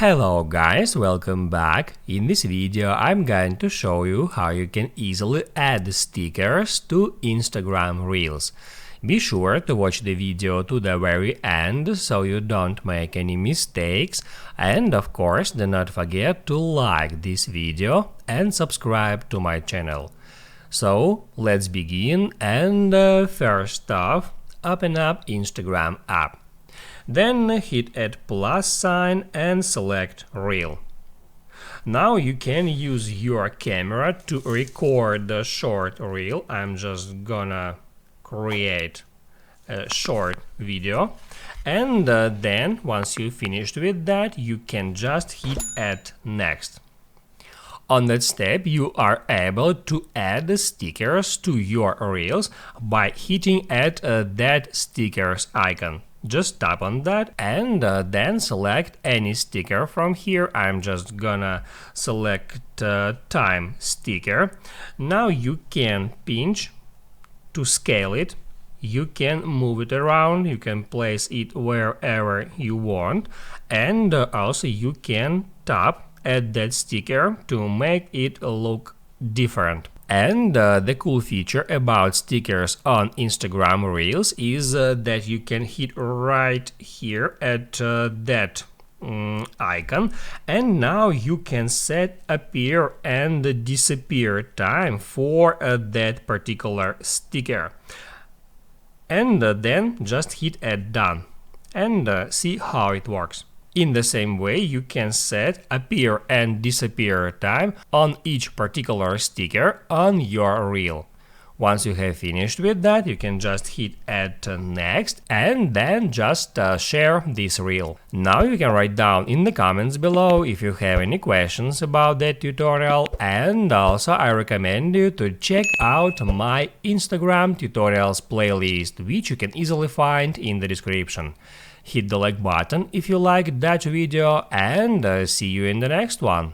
Hello guys, welcome back. In this video I'm going to show you how you can easily add stickers to Instagram Reels. Be sure to watch the video to the very end so you don't make any mistakes, and of course do not forget to like this video and subscribe to my channel. So let's begin, and first off, open up Instagram app. Then hit add plus sign and select Reel. Now you can use your camera to record the short reel. I'm just gonna create a short video, and then once you finished with that, you can just hit add next. On that step, you are able to add the stickers to your reels by hitting add that stickers icon. Just tap on that and then select any sticker from here. I'm just gonna select time sticker. Now you can pinch to scale it. You can move it around, you can place it wherever you want, and also you can tap at that sticker to make it look different. And the cool feature about stickers on Instagram Reels is that you can hit right here at that icon, and now you can set appear and disappear time for that particular sticker. And then just hit add done and see how it works. In the same way, you can set appear and disappear time on each particular sticker on your reel. Once you have finished with that, you can just hit add next and then just share this reel. Now you can write down in the comments below if you have any questions about that tutorial, and also I recommend you to check out my Instagram tutorials playlist, which you can easily find in the description. Hit the like button if you liked that video, and see you in the next one.